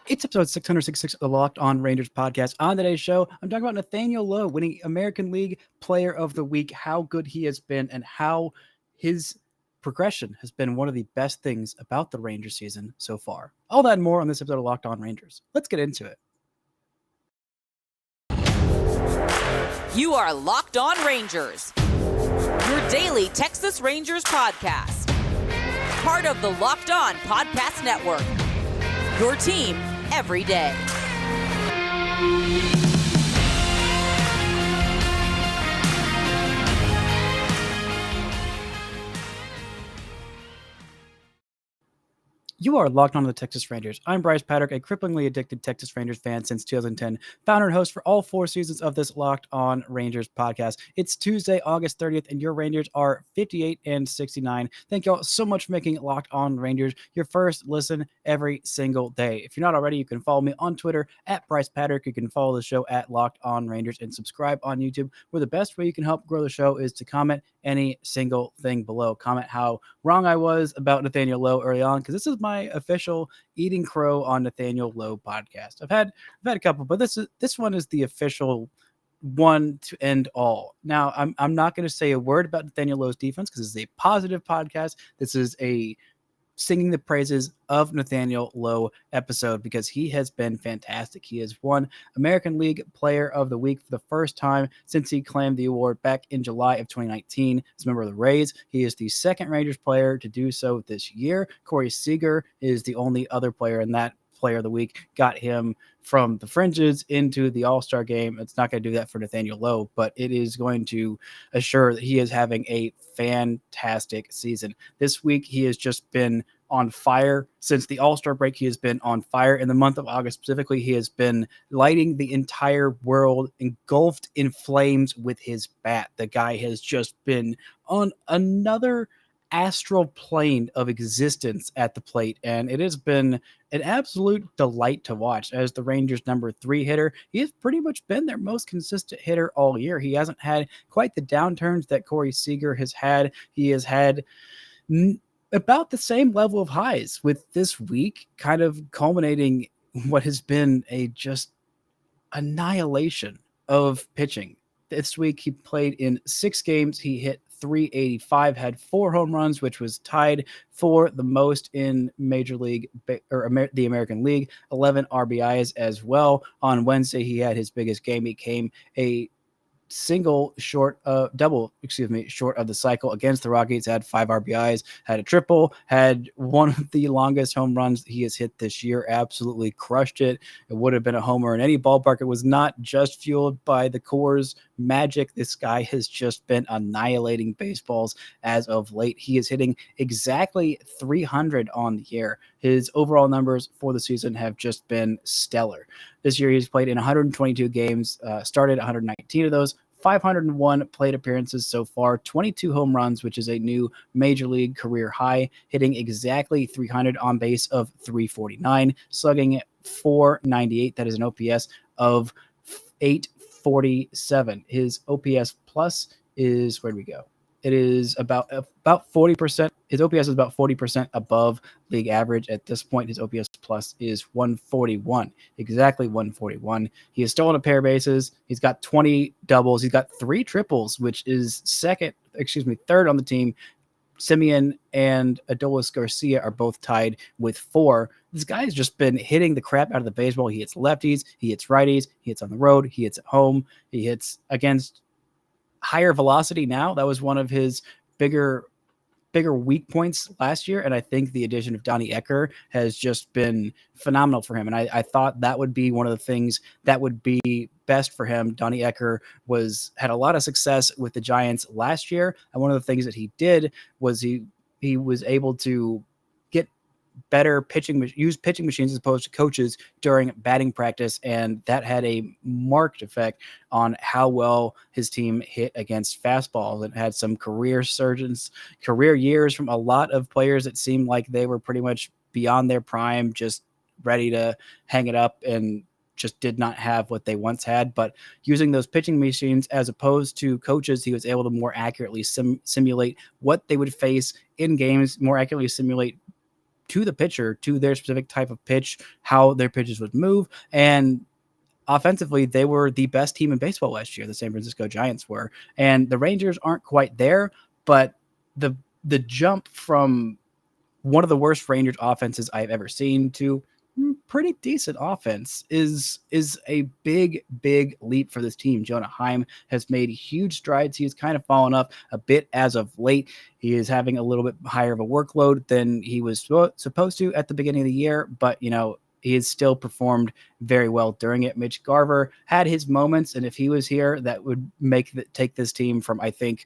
It's episode 666 of the Locked On Rangers podcast. On today's show, I'm talking about Nathaniel Lowe winning American League Player of the Week, how good he has been, and how his progression has been one of the best things about the Rangers season so far. All that and more on this episode of Locked On Rangers. Let's get into it. You are Locked On Rangers, your daily Texas Rangers podcast. Part of the Locked On Podcast Network, your team every day. You are locked on to the Texas Rangers. I'm Bryce Patrick, a cripplingly addicted Texas Rangers fan since 2010, founder and host for all 4 seasons of this Locked On Rangers podcast. It's Tuesday, August 30th, and your Rangers are 58-69. Thank you all so much for making Locked On Rangers your first listen every single day. If you're not already, you can follow me on Twitter at Bryce Patrick. You can follow the show at Locked On Rangers and subscribe on YouTube, where the best way you can help grow the show is to comment any single thing below. Comment how wrong I was about Nathaniel Lowe early on, because this is my official Eating Crow on Nathaniel Lowe podcast. I've had a couple, but this one is the official one to end all. Now, I'm not going to say a word about Nathaniel Lowe's defense because this is a positive podcast. This is a singing the praises of Nathaniel Lowe episode because he has been fantastic. He has won American League Player of the Week for the first time since he claimed the award back in July of 2019 as a member of the Rays. He is the second Rangers player to do so this year. Corey Seager is the only other player in that Player of the Week, got him from the fringes into the All-Star game. It's not going to do that for Nathaniel Lowe, but it is going to assure that he is having a fantastic season. This week, he has just been on fire. Since the All-Star break, he has been on fire. In the month of August specifically, he has been lighting the entire world, engulfed in flames with his bat. The guy has just been on another astral plane of existence at the plate, and it has been an absolute delight to watch. As the Rangers' number 3 hitter, he has pretty much been their most consistent hitter all year. He hasn't had quite the downturns that Corey Seager has had. He has had about the same level of highs, with this week kind of culminating what has been a just annihilation of pitching. This week he played in 6 games. He hit .385, had 4 home runs, which was tied for the most in Major League or the American League. 11 RBIs as well. On Wednesday, he had his biggest game. He came a short of the cycle against the Rockies. Had 5 RBIs, had a triple, had one of the longest home runs he has hit this year. Absolutely crushed it. It would have been a homer in any ballpark. It was not just fueled by the Coors magic. This guy has just been annihilating baseballs as of late. He is hitting exactly 300 on the year. His overall numbers for the season have just been stellar. This year he's played in 122 games, started 119 of those, 501 plate appearances so far, 22 home runs, which is a new Major League career high, hitting exactly 300 on base of 349, slugging 498. That is an OPS of 847. His OPS plus is, where'd we go? It is about 40%. His OPS is about 40% above league average. At this point, his OPS plus is 141, exactly 141. He has stolen a pair of bases. He's got 20 doubles. He's got 3 triples, which is third on the team. Simeon and Adolis Garcia are both tied with 4. This guy has just been hitting the crap out of the baseball. He hits lefties, he hits righties, he hits on the road, he hits at home, he hits against higher velocity now. That was one of his bigger weak points last year, and I think the addition of Donnie Ecker has just been phenomenal for him, and I thought that would be one of the things that would be best for him. Donnie Ecker had a lot of success with the Giants last year, and one of the things that he did was he was able to get better use pitching machines as opposed to coaches during batting practice, and that had a marked effect on how well his team hit against fastballs. It had some career years from a lot of players that seemed like they were pretty much beyond their prime, just ready to hang it up, and just did not have what they once had. But using those pitching machines as opposed to coaches, he was able to more accurately simulate what they would face in games, more accurately simulate to the pitcher, to their specific type of pitch, how their pitches would move. And offensively, they were the best team in baseball last year. The San Francisco Giants were, and the Rangers aren't quite there, but the jump from one of the worst Rangers offenses I've ever seen to pretty decent offense is a big leap for this team. Jonah Heim has made huge strides. He's kind of fallen off a bit as of late. He is having a little bit higher of a workload than he was supposed to at the beginning of the year, but he has still performed very well during it. Mitch Garver had his moments, and if he was here, that would take this team from, I think,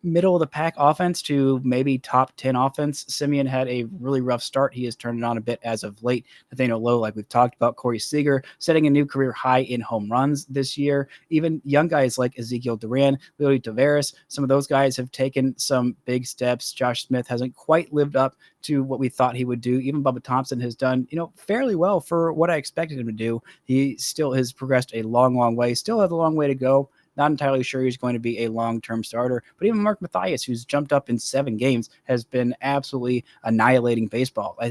middle of the pack offense to maybe top 10 offense. Simeon had a really rough start. He has turned it on a bit as of late. Nathaniel Lowe, like we've talked about, Corey Seager setting a new career high in home runs this year. Even young guys like Ezekiel Duran, Leody Taveras, some of those guys have taken some big steps. Josh Smith hasn't quite lived up to what we thought he would do. Even Bubba Thompson has done, fairly well for what I expected him to do. He still has progressed a long way. Still has a long way to go. Not entirely sure he's going to be a long-term starter, but even Mark Mathias, who's jumped up in 7 games, has been absolutely annihilating baseball. I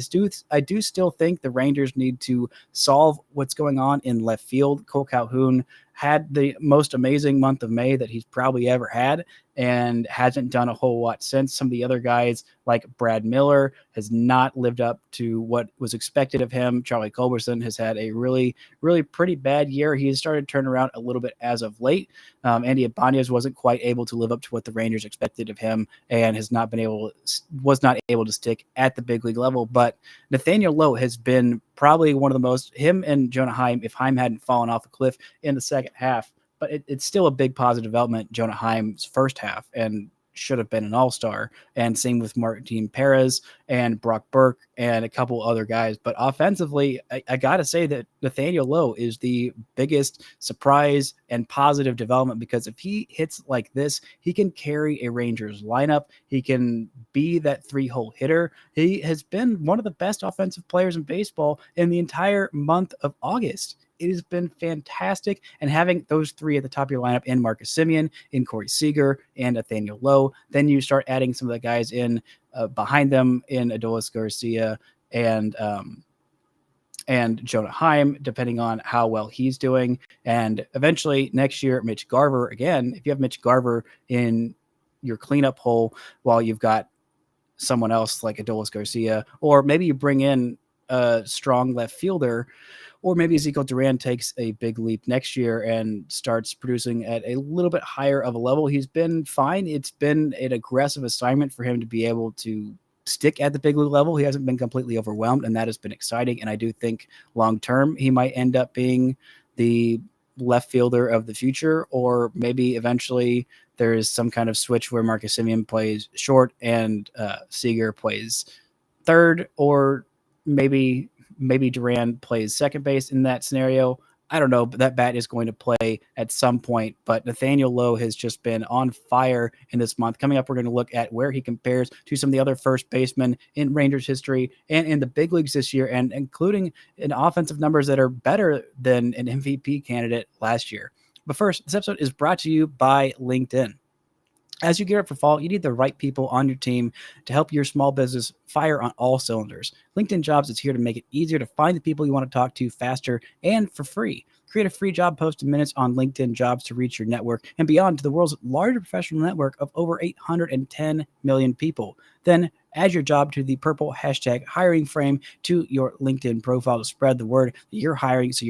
do still think the Rangers need to solve what's going on in left field. Cole Calhoun had the most amazing month of May that he's probably ever had and hasn't done a whole lot since. Some of the other guys like Brad Miller has not lived up to what was expected of him. Charlie Culberson has had a really pretty bad year. He has started to turn around a little bit as of late. Andy Ibanez wasn't quite able to live up to what the Rangers expected of him and was not able to stick at the big league level. But Nathaniel Lowe has been probably one of the most, him and Jonah Heim, if Heim hadn't fallen off a cliff in the second half, but it's still a big positive development. Jonah Heim's first half and should have been an all-star, and same with Martin Perez and Brock Burke and a couple other guys. But offensively, I got to say that Nathaniel Lowe is the biggest surprise and positive development, because if he hits like this, he can carry a Rangers lineup. He can be that 3-hole hitter. He has been one of the best offensive players in baseball in the entire month of August. It has been fantastic. And having those 3 at the top of your lineup in Marcus Semien, in Corey Seager, and Nathaniel Lowe, then you start adding some of the guys in behind them in Adolis Garcia and Jonah Heim, depending on how well he's doing. And eventually next year, Mitch Garver, again, if you have Mitch Garver in your cleanup hole while you've got someone else like Adolis Garcia, or maybe you bring in a strong left fielder, or maybe Ezekiel Duran takes a big leap next year and starts producing at a little bit higher of a level. He's been fine. It's been an aggressive assignment for him to be able to stick at the big league level. He hasn't been completely overwhelmed, and that has been exciting. And I do think long-term he might end up being the left fielder of the future, or maybe eventually there is some kind of switch where Marcus Semien plays short and Seager plays third, or maybe Duran plays second base in that scenario. I don't know, but that bat is going to play at some point. But Nathaniel Lowe has just been on fire in this month. Coming up, we're going to look at where he compares to some of the other first basemen in Rangers history and in the big leagues this year, and including in offensive numbers that are better than an MVP candidate last year. But first, this episode is brought to you by LinkedIn. As you gear up for fall, you need the right people on your team to help your small business fire on all cylinders. LinkedIn Jobs is here to make it easier to find the people you want to talk to faster and for free. Create a free job post in minutes on LinkedIn Jobs to reach your network and beyond to the world's largest professional network of over 810 million people. Then add your job to the purple hashtag hiring frame to your LinkedIn profile to spread the word that you're hiring, so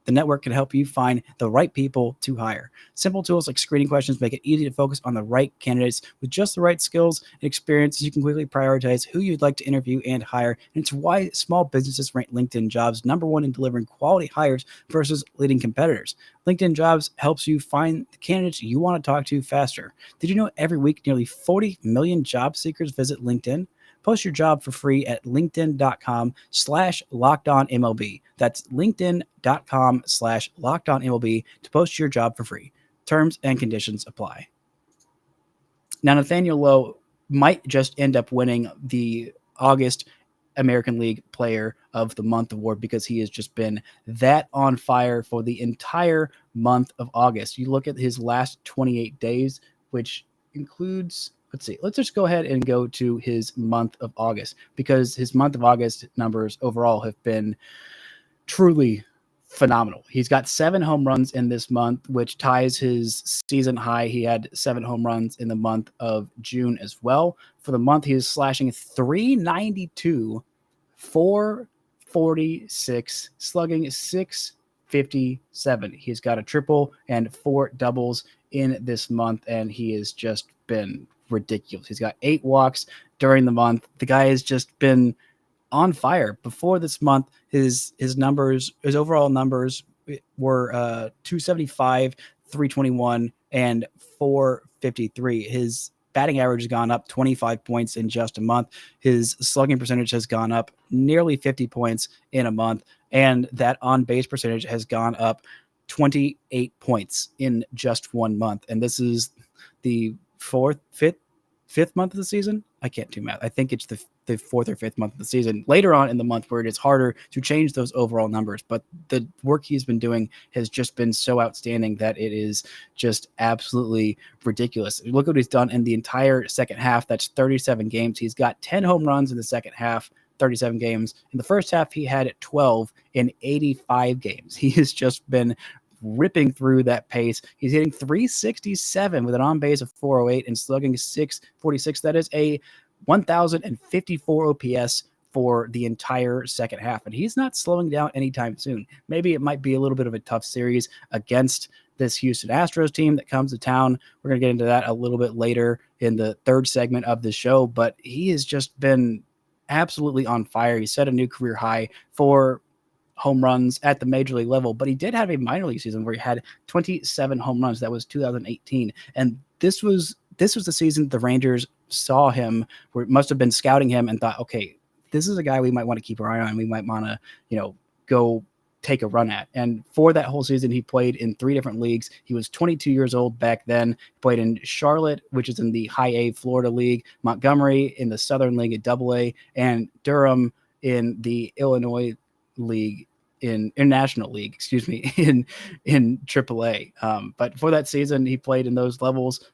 the network can help you find the right people to hire. Simple tools like screening questions make it easy to focus on the right candidates with just the right skills and experience, so you can quickly prioritize who you'd like to interview and hire. And it's why small businesses rank LinkedIn Jobs #1 in delivering quality hires versus leading competitors. LinkedIn Jobs helps you find the candidates you want to talk to faster. Did you know every week nearly 40 million job seekers visit LinkedIn? Post your job for free at linkedin.com/lockedonmlb. That's linkedin.com/lockedonmlb to post your job for free. Terms and conditions apply. Now, Nathaniel Lowe might just end up winning the August American League Player of the Month award, because he has just been that on fire for the entire month of August. You look at his last 28 days, which includes let's see. Let's just go ahead and go to his month of August, because his month of August numbers overall have been truly phenomenal. He's got 7 home runs in this month, which ties his season high. He had 7 home runs in the month of June as well. For the month, he is slashing 392, 446, slugging 657. He's got a triple and 4 doubles in this month, and he has just been ridiculous. He's got 8 walks during the month. The guy has just been on fire. Before this month, his numbers, his overall numbers were 275, 321, and 453. His batting average has gone up 25 points in just a month. His slugging percentage has gone up nearly 50 points in a month, and that on base percentage has gone up 28 points in just 1 month. And this is the fifth month of the season. I can't do math. I think it's the 4th or 5th month of the season, later on in the month, where it is harder to change those overall numbers. But the work he's been doing has just been so outstanding that it is just absolutely ridiculous. Look what he's done in the entire second half. That's 37 games. He's got 10 home runs in the second half, 37 games. In the first half, he had 12 in 85 games. He has just been ripping through that pace. He's hitting 367 with an on base of 408 and slugging 646. That is a 1,054 OPS for the entire second half, and he's not slowing down anytime soon. Maybe it might be a little bit of a tough series against this Houston Astros team that comes to town. We're going to get into that a little bit later in the third segment of the show, but he has just been absolutely on fire. He set a new career high for home runs at the major league level, but he did have a minor league season where he had 27 home runs. That was 2018. And this was the season the Rangers saw him, where it must have been scouting him and thought, okay, this is a guy we might want to keep our eye on. We might want to, go take a run at. And for that whole season, he played in 3 different leagues. He was 22 years old back then. He played in Charlotte, which is in the High A Florida League, Montgomery in the Southern League at Double A, and Durham in the Illinois League, in International League, in AAA. But for that season, he played in those levels,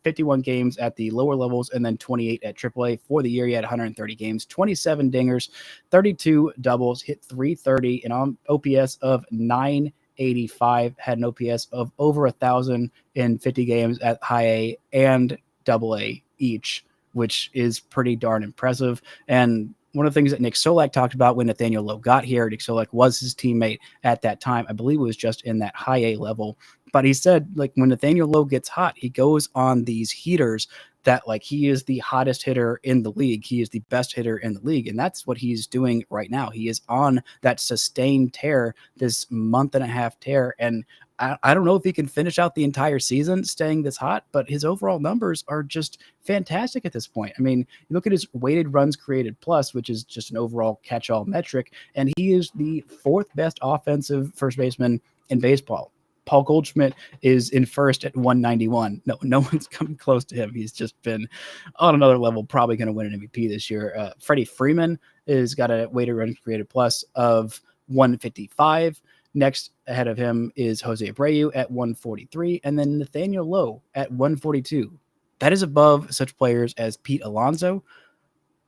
51 games at the lower levels, and then 28 at AAA. For the year, he had 130 games, 27 dingers, 32 doubles, hit 330, and on OPS of 985, had an OPS of over 1,000 in 50 games at High A and AA each, which is pretty darn impressive. And one of the things that Nick Solak talked about when Nathaniel Lowe got here, Nick Solak was his teammate at that time. I believe it was just in that High A level. But he said, like, when Nathaniel Lowe gets hot, he goes on these heaters that, like, he is the hottest hitter in the league. He is the best hitter in the league. And that's what he's doing right now. He is on that sustained tear, this month and a half tear. And I don't know if he can finish out the entire season staying this hot, but his overall numbers are just fantastic at this point. I mean, you look at his weighted runs created plus, which is just an overall catch-all metric, and he is the 4th best offensive first baseman in baseball. Paul Goldschmidt is in first at 191. No one's coming close to him. He's just been on another level, probably going to win an MVP this year. Freddie Freeman has got a weighted runs created plus of 155. Next ahead of him is Jose Abreu at 143, and then Nathaniel Lowe at 142. That is above such players as Pete Alonso,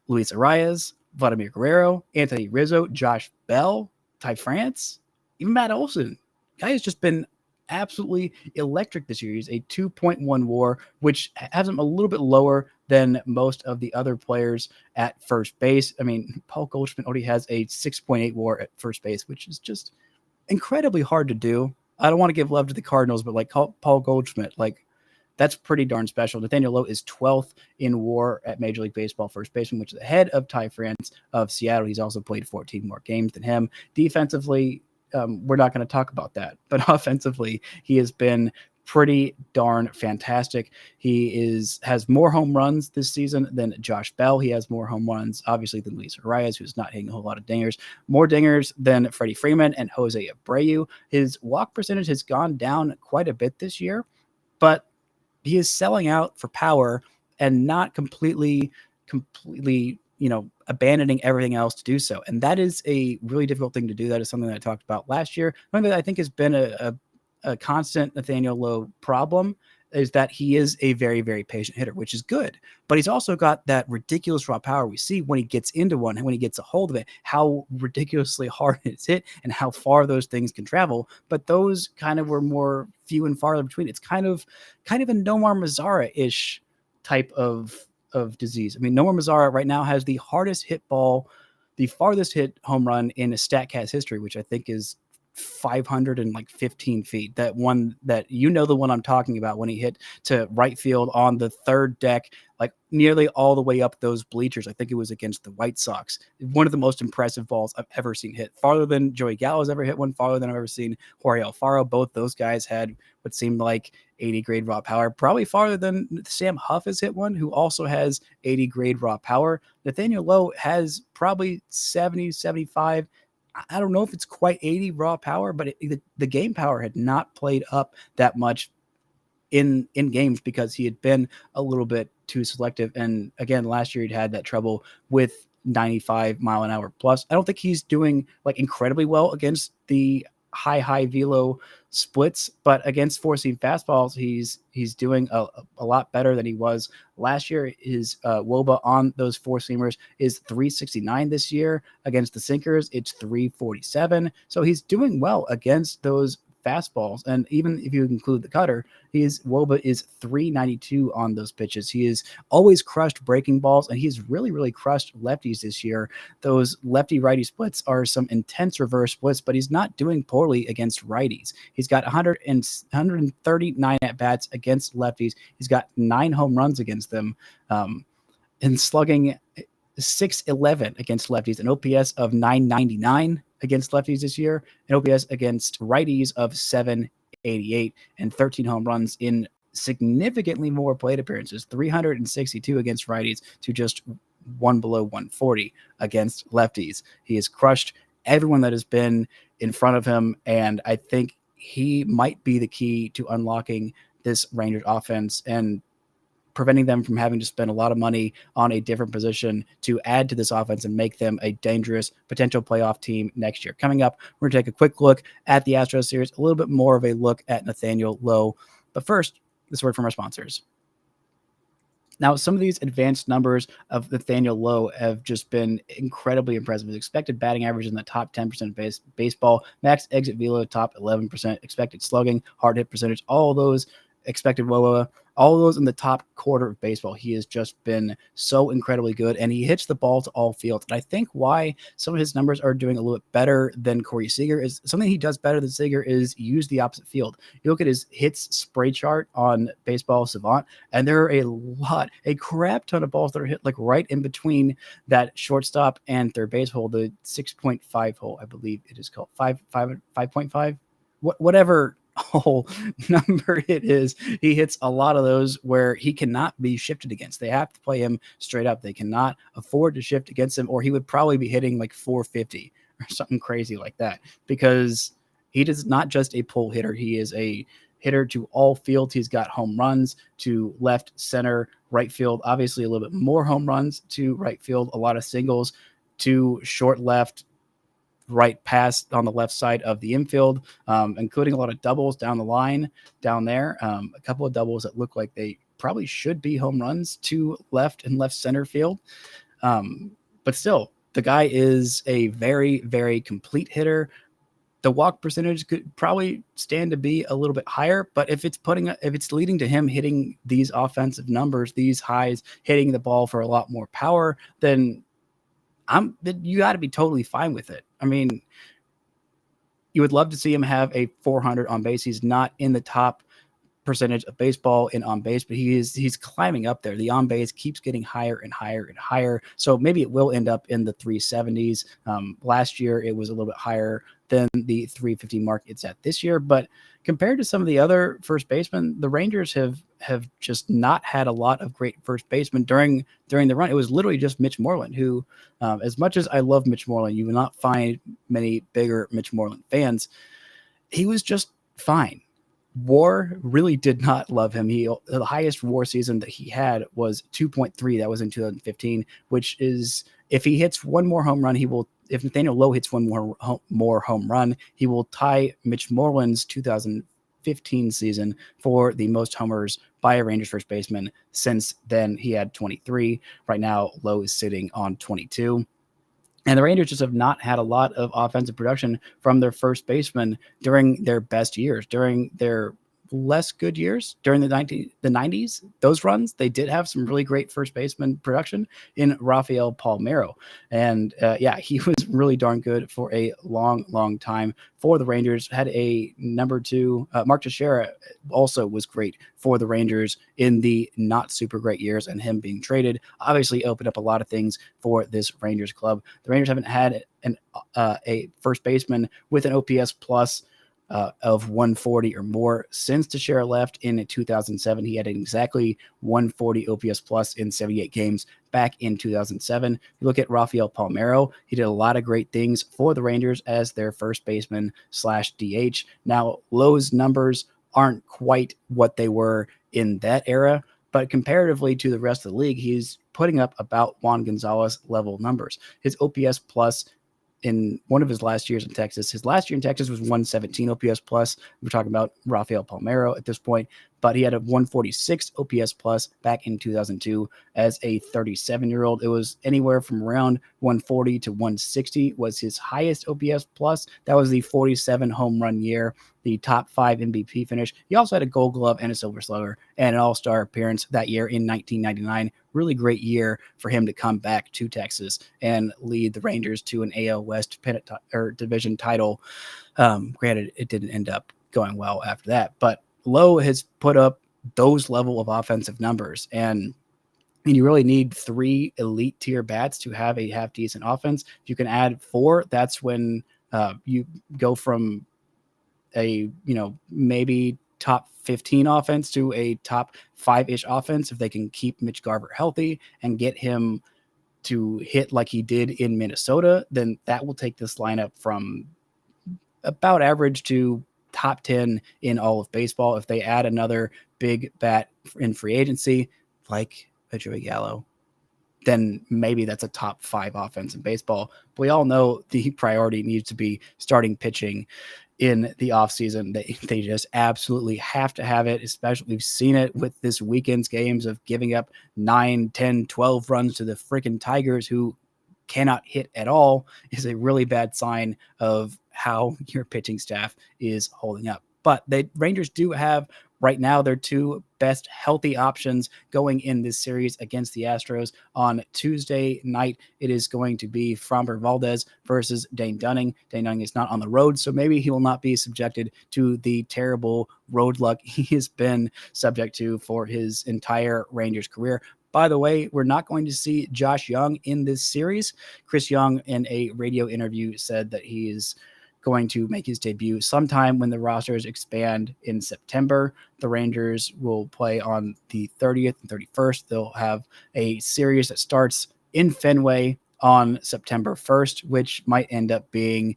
Luis Arias, Vladimir Guerrero, Anthony Rizzo, Josh Bell, Ty France, even Matt Olson. Guy has just been absolutely electric this year. He's a 2.1 WAR, which has him a little bit lower than most of the other players at first base. I mean, Paul Goldschmidt already has a 6.8 WAR at first base, which is just incredibly hard to do. I don't want to give love to the Cardinals, but like Paul Goldschmidt, like, that's pretty darn special. Nathaniel Lowe is 12th in WAR at Major League Baseball first baseman, which is ahead of Ty France of Seattle. He's also played 14 more games than him. Defensively, we're not going to talk about that, but offensively, he has been pretty darn fantastic. He has more home runs this season than Josh Bell. He has more home runs, obviously, than Luis Arias, who's not hitting a whole lot of dingers. More dingers than Freddie Freeman and Jose Abreu. His walk percentage has gone down quite a bit this year, but he is selling out for power and not completely, abandoning everything else to do so. And that is a really difficult thing to do. That is something that I talked about last year. Something that I think has been a constant Nathaniel Lowe problem is that he is a very, very patient hitter, which is good. But he's also got that ridiculous raw power. We see when he gets into one, when he gets a hold of it, how ridiculously hard it's hit and how far those things can travel. But those kind of were more few and farther between. It's kind of a Nomar Mazara-ish type of disease. I mean, Nomar Mazara right now has the hardest hit ball, the farthest hit home run in a StatCast history, which I think is 515 feet. That one, that the one I'm talking about, when he hit to right field on the third deck, like nearly all the way up those bleachers. I think it was against the White Sox. One of the most impressive balls I've ever seen hit. Farther than Joey Gallo's ever hit one, farther than I've ever seen Jorge Alfaro. Both those guys had what seemed like 80 grade raw power, probably farther than Sam Huff has hit one, who also has 80 grade raw power. Nathaniel Lowe has probably 70, 75. I don't know if it's quite 80 raw power, but the game power had not played up that much in games because he had been a little bit too selective. And again, last year he'd had that trouble with 95 mile an hour plus. I don't think he's doing like incredibly well against the high velo splits, but against four seam fastballs, he's doing a lot better than he was last year. His WOBA on those four seamers is 369 this year. Against the sinkers, it's 347. So he's doing well against those fastballs, and even if you include the cutter, his WOBA is 392 on those pitches. He has always crushed breaking balls, and he's really crushed lefties this year. Those lefty-righty splits are some intense reverse splits, but he's not doing poorly against righties. He's got 139 at-bats against lefties. He's got 9 home runs against them, and slugging 611 against lefties, an OPS of 999 against lefties this year, an OPS against righties of 788, and 13 home runs in significantly more plate appearances, 362 against righties to just one below 140 against lefties. He has crushed everyone that has been in front of him, and I think he might be the key to unlocking this Rangers offense and preventing them from having to spend a lot of money on a different position to add to this offense and make them a dangerous potential playoff team next year. Coming up, we're going to take a quick look at the Astros series, a little bit more of a look at Nathaniel Lowe. But first, this word from our sponsors. Now, some of these advanced numbers of Nathaniel Lowe have just been incredibly impressive. His expected batting average in the top 10% of baseball, max exit velo top 11%, expected slugging, hard hit percentage, all those expected WOA, all those in the top quarter of baseball. He has just been so incredibly good, and he hits the ball to all fields. And I think why some of his numbers are doing a little bit better than Corey Seager is something he does better than Seager is use the opposite field. You look at his hits spray chart on Baseball Savant, and there are a crap ton of balls that are hit like right in between that shortstop and third base hole, the 6.5 hole, I believe it is called 5.5, whatever whole number it is. He hits a lot of those where he cannot be shifted against. They have to play him straight up. They cannot afford to shift against him, or he would probably be hitting like 450 or something crazy like that, because he is not just a pull hitter. He is a hitter to all fields. He's got home runs to left, center, right field, obviously a little bit more home runs to right field, a lot of singles to short left, right pass on the left side of the infield, including a lot of doubles down the line down there. A couple of doubles that look like they probably should be home runs to left and left center field. But still, the guy is a very, very complete hitter. The walk percentage could probably stand to be a little bit higher, but if it's leading to him hitting these offensive numbers, these highs, hitting the ball for a lot more power, then you got to be totally fine with it. I mean, you would love to see him have a 400 on base. He's not in the top percentage of baseball in on base, but he's climbing up there. The on base keeps getting higher and higher and higher. So maybe it will end up in the 370s. Last year it was a little bit higher than the 350 mark it's at this year. But compared to some of the other first basemen, the Rangers have just not had a lot of great first basemen during the run. It was literally just Mitch Moreland, who, as much as I love Mitch Moreland, you will not find many bigger Mitch Moreland fans. He was just fine. WAR really did not love him. The highest WAR season that he had was 2.3. That was in 2015, which is, if he hits one more home run, if Nathaniel Lowe hits one more home run, he will tie Mitch Moreland's 2015 2015 season for the most homers by a Rangers first baseman. Since then, he had 23. Right now, Lowe is sitting on 22. And the Rangers just have not had a lot of offensive production from their first baseman during their best years, during their less good years, during the 90s. Those runs, they did have some really great first baseman production in Rafael Palmeiro. And he was really darn good for a long time for the Rangers. Had a number 2. Mark Teixeira also was great for the Rangers in the not super great years, and him being traded obviously opened up a lot of things for this Rangers club. The Rangers haven't had a first baseman with an OPS plus of 140 or more since Teixeira left in 2007. He had exactly 140 OPS plus in 78 games back in 2007. You look at Rafael Palmeiro, he did a lot of great things for the Rangers as their first baseman / DH. Now, Lowe's numbers aren't quite what they were in that era, but comparatively to the rest of the league, he's putting up about Juan Gonzalez level numbers. His OPS plus in one of his last years in Texas. His last year in Texas was 117 OPS plus. We're talking about Rafael Palmeiro at this point, but he had a 146 OPS plus back in 2002 as a 37-year-old. It was anywhere from around 140 to 160 was his highest OPS plus. That was the 47 home run year, the top 5 MVP finish. He also had a Gold Glove and a Silver Slugger and an All-Star appearance that year in 1999. Really great year for him to come back to Texas and lead the Rangers to an AL West pennant or division title. Granted, it didn't end up going well after that, but Lowe has put up those level of offensive numbers, and you really need 3 elite tier bats to have a half decent offense. If you can add 4, that's when you go from a maybe top 15 offense to a top 5-ish offense. If they can keep Mitch Garver healthy and get him to hit like he did in Minnesota, then that will take this lineup from about average to top 10 in all of baseball. If they add another big bat in free agency, like a Joey Gallo, then maybe that's a top 5 offense in baseball. But we all know the priority needs to be starting pitching in the offseason. They just absolutely have to have it, especially we've seen it with this weekend's games of giving up 9, 10, 12 runs to the freaking Tigers, who cannot hit at all, is a really bad sign of how your pitching staff is holding up. But the Rangers do have right now their 2 best healthy options going in this series against the Astros. On Tuesday night, it is going to be Framber Valdez versus Dane Dunning. Dane Dunning is not on the road, so maybe he will not be subjected to the terrible road luck he has been subject to for his entire Rangers career. By the way, we're not going to see Josh Jung in this series. Chris Young, in a radio interview, said that he is going to make his debut sometime when the rosters expand in September. The Rangers will play on the 30th and 31st. They'll have a series that starts in Fenway on September 1st, which might end up being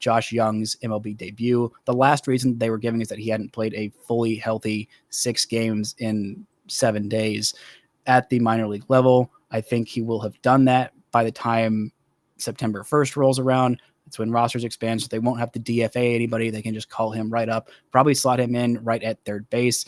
Josh Jung's MLB debut. The last reason they were giving is that he hadn't played a fully healthy 6 games in 7 days at the minor league level. I think he will have done that by the time September 1st rolls around. It's when rosters expand, so they won't have to DFA anybody. They can just call him right up, probably slot him in right at third base.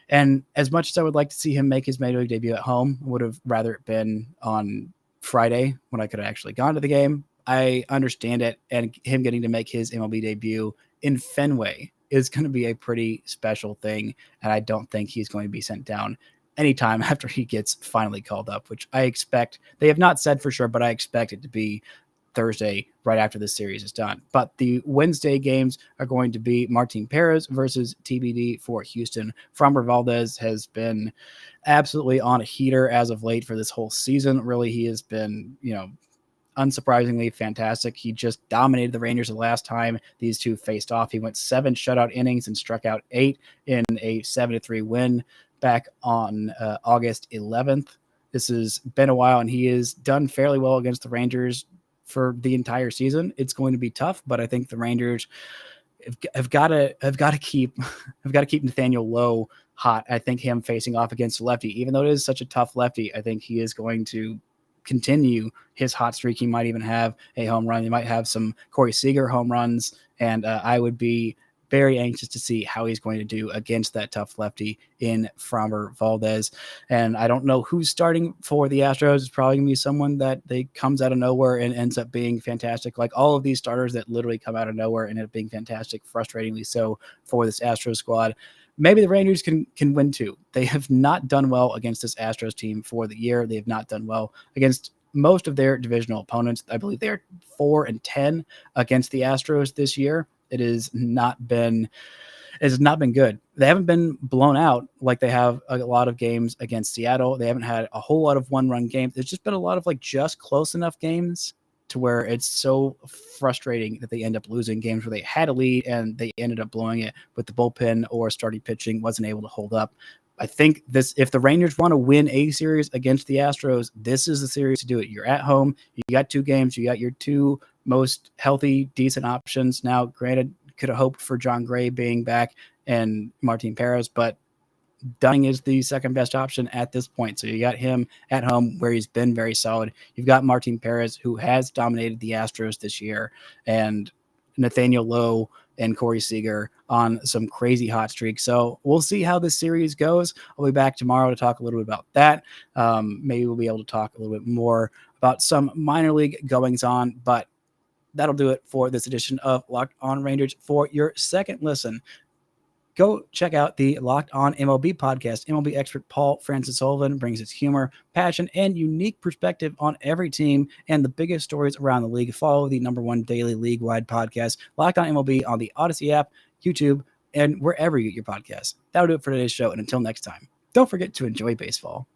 And as much as I would like to see him make his major league debut at home, I would have rather it been on Friday when I could have actually gone to the game. I understand it, and him getting to make his MLB debut in Fenway is going to be a pretty special thing, and I don't think he's going to be sent down anytime after he gets finally called up, which I expect. They have not said for sure, but I expect it to be Thursday, right after this series is done. But the Wednesday games are going to be Martin Perez versus TBD for Houston. Framber Valdez has been absolutely on a heater as of late for this whole season. Really, he has been, unsurprisingly fantastic. He just dominated the Rangers the last time these two faced off. He went 7 shutout innings and struck out 8 in a 7-3 win back on August 11th. This has been a while, and he has done fairly well against the Rangers for the entire season. It's going to be tough, but I think the Rangers have got to keep Nathaniel Lowe hot. I think him facing off against a lefty, even though it is such a tough lefty, I think he is going to continue his hot streak. He might even have a home run. He might have some Corey Seager home runs, and I would be very anxious to see how he's going to do against that tough lefty in Framber Valdez. And I don't know who's starting for the Astros. It's probably going to be someone that they comes out of nowhere and ends up being fantastic. Like all of these starters that literally come out of nowhere and end up being fantastic, frustratingly so for this Astros squad. Maybe the Rangers can win too. They have not done well against this Astros team for the year. They have not done well against most of their divisional opponents. I believe they're 4-10 against the Astros this year. It has not been good. They haven't been blown out like they have a lot of games against Seattle. They haven't had a whole lot of one-run games. There's just been a lot of like just close enough games to where it's so frustrating that they end up losing games where they had a lead and they ended up blowing it with the bullpen or starting pitching wasn't able to hold up. I think if the Rangers want to win a series against the Astros, this is the series to do it. You're at home. You got 2 games. You got your 2 most healthy, decent options. Now, granted, could have hoped for John Gray being back and Martin Perez, but Dunning is the second best option at this point. So you got him at home where he's been very solid. You've got Martin Perez, who has dominated the Astros this year, and Nathaniel Lowe and Corey Seager on some crazy hot streaks. So we'll see how this series goes. I'll be back tomorrow to talk a little bit about that. Maybe we'll be able to talk a little bit more about some minor league goings on, but that'll do it for this edition of Locked On Rangers. For your second listen, go check out the Locked On MLB podcast. MLB expert Paul Francis Sullivan brings his humor, passion, and unique perspective on every team and the biggest stories around the league. Follow the #1 daily league-wide podcast, Locked On MLB, on the Odyssey app, YouTube, and wherever you get your podcasts. That'll do it for today's show, and until next time, don't forget to enjoy baseball.